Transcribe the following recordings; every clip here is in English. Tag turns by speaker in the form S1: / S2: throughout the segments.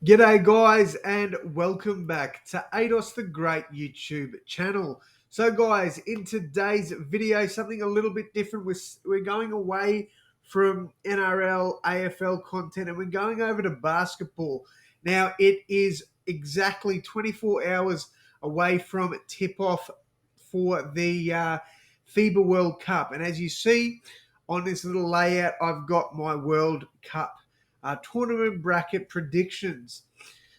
S1: G'day guys and welcome back to AdosTheGreat YouTube channel. So guys, in today's video, something a little bit different. We're going away from NRL, AFL content and we're going over to basketball. Now it is exactly 24 hours away from tip-off for the FIBA World Cup. And as you see on this little layout, I've got my World Cup tournament bracket predictions.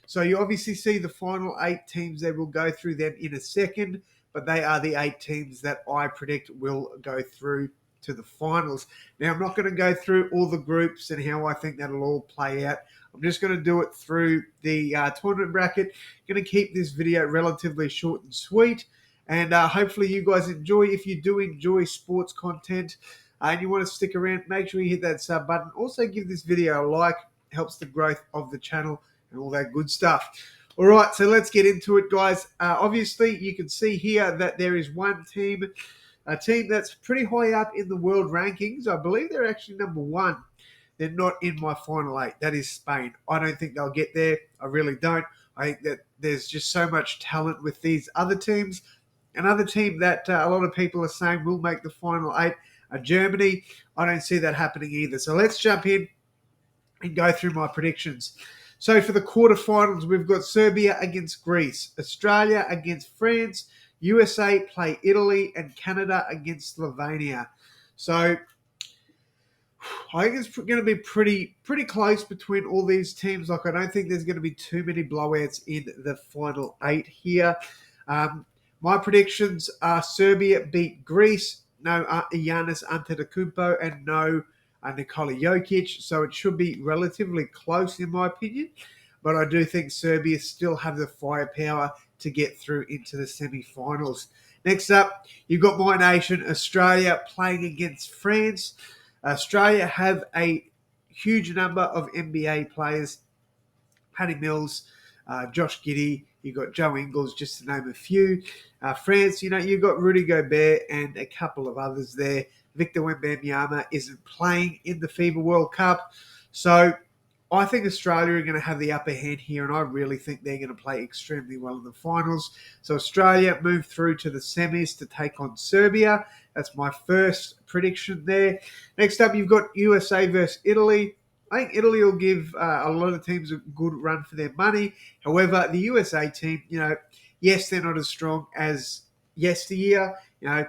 S1: So you obviously see the final 8 teams there. We'll go through them in a second, but they are the 8 teams that I predict will go through to the finals. Now, I'm not going to go through all the groups and how I think that'll all play out. I'm just going to do it through the tournament bracket. Going to keep this video relatively short and sweet, and hopefully you guys enjoy. If you do enjoy sports content, and you want to stick around, make sure you hit that sub button. Also, give this video a like. It helps the growth of the channel and all that good stuff. All right, so let's get into it, guys. Obviously, you can see here that there is one team, a team that's pretty high up in the world rankings. I believe they're actually number one. They're not in my final 8. That is Spain. I don't think they'll get there. I really don't. I think that there's just so much talent with these other teams. Another team that a lot of people are saying will make the final 8 are Germany. I don't see that happening either. So let's jump in and go through my predictions. So for the quarterfinals, we've got Serbia against Greece, Australia against France, USA play Italy, and Canada against Slovenia. So I think it's going to be pretty close between all these teams. Like, I don't think there's going to be too many blowouts in the final 8 here. My predictions are Serbia beat Greece, no Giannis Antetokounmpo, and no Nikola Jokic. So it should be relatively close in my opinion. But I do think Serbia still have the firepower to get through into the semi-finals. Next up, you've got my nation, Australia, playing against France. Australia have a huge number of NBA players. Paddy Mills, Josh Giddey, you've got Joe Ingles, just to name a few. France, you've got Rudy Gobert and a couple of others there. Victor Wembanyama isn't playing in the FIBA World Cup. So I think Australia are going to have the upper hand here, and I really think they're going to play extremely well in the finals. So Australia move through to the semis to take on Serbia. That's my first prediction there. Next up, you've got USA versus Italy. I think Italy will give a lot of teams a good run for their money. However, the USA team, yes, they're not as strong as yesteryear. A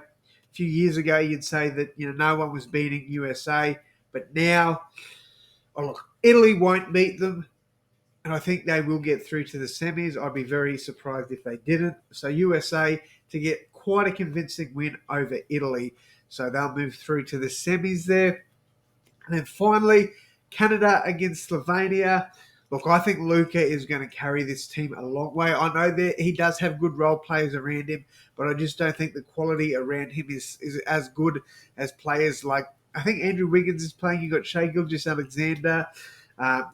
S1: few years ago, you'd say that, no one was beating USA. But now, look, Italy won't beat them. And I think they will get through to the semis. I'd be very surprised if they didn't. So USA to get quite a convincing win over Italy. So they'll move through to the semis there. And then finally, Canada against Slovenia. Look, I think Luka is going to carry this team a long way. I know that he does have good role players around him, but I just don't think the quality around him is as good as players like, I think Andrew Wiggins is playing. You've got Shai Gilgeous-Alexander.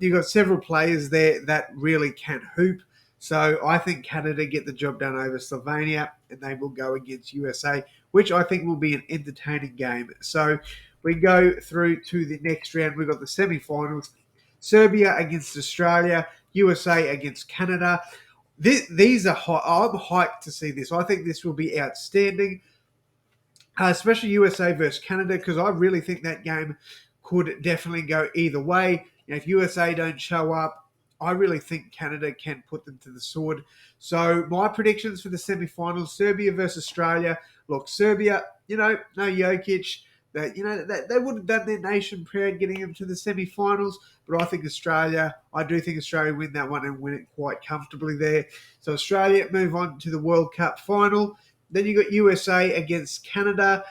S1: You've got several players there that really can hoop. So I think Canada get the job done over Slovenia, and they will go against USA, which I think will be an entertaining game. So we go through to the next round. We've got the semi-finals. Serbia against Australia, USA against Canada. These are hot. I'm hyped to see this. I think this will be outstanding, especially USA versus Canada, because I really think that game could definitely go either way. If USA don't show up, I really think Canada can put them to the sword. So my predictions for the semi-finals, Serbia versus Australia. Look, Serbia, no Jokic. They would have done their nation proud getting them to the semi-finals, but I do think Australia win that one and win it quite comfortably there. So Australia move on to the World Cup final. Then you got USA against Canada.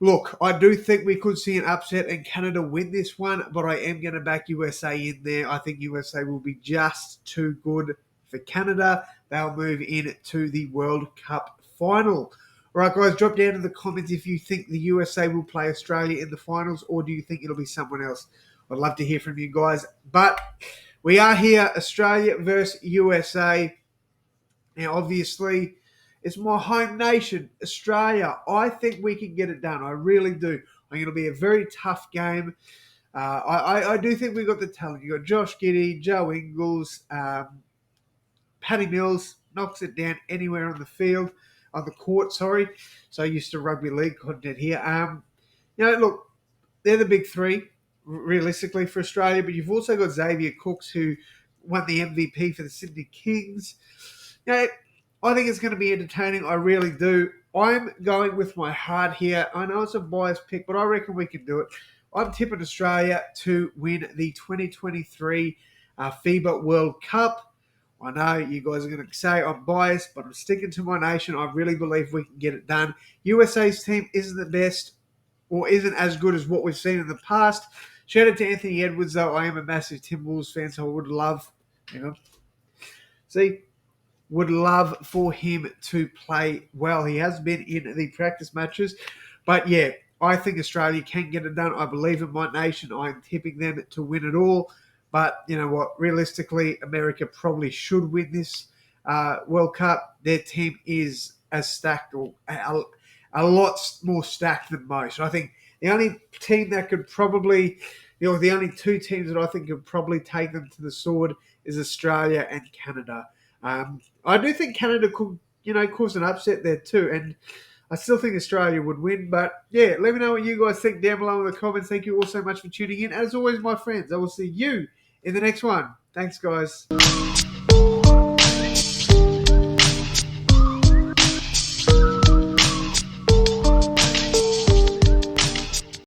S1: Look, I do think we could see an upset and Canada win this one, but I am going to back USA in there. I think USA will be just too good for Canada. They'll move in to the World Cup final. All right, guys, drop down in the comments if you think the USA will play Australia in the finals, or do you think it'll be someone else? I'd love to hear from you guys. But we are here, Australia versus USA. Now, obviously, it's my home nation, Australia. I think we can get it done. I really do. I think it'll be a very tough game. I do think we've got the talent. You got Josh Giddey, Joe Ingles, Paddy Mills knocks it down anywhere on the field, on the court. Sorry, so used to rugby league content here. Look, they're the big three realistically for Australia, but you've also got Xavier Cooks who won the MVP for the Sydney Kings. I think it's going to be entertaining. I really do. I'm going with my heart here. I know it's a biased pick, but I reckon we can do it. I'm tipping Australia to win the 2023 FIBA World Cup. I know you guys are going to say I'm biased, but I'm sticking to my nation. I really believe we can get it done. USA's team isn't the best or isn't as good as what we've seen in the past. Shout out to Anthony Edwards, though. I am a massive Timberwolves fan, so I would love, see, would love for him to play well. He has been in the practice matches. But yeah, I think Australia can get it done. I believe in my nation. I'm tipping them to win it all. But you know what? Realistically, America probably should win this World Cup. Their team is as stacked or a lot more stacked than most. I think the only team that could probably, the only two teams that I think could probably take them to the sword is Australia and Canada. I do think Canada could, cause an upset there too. And I still think Australia would win. But yeah, let me know what you guys think down below in the comments. Thank you all so much for tuning in. As always, my friends, I will see you in the next one. Thanks, guys.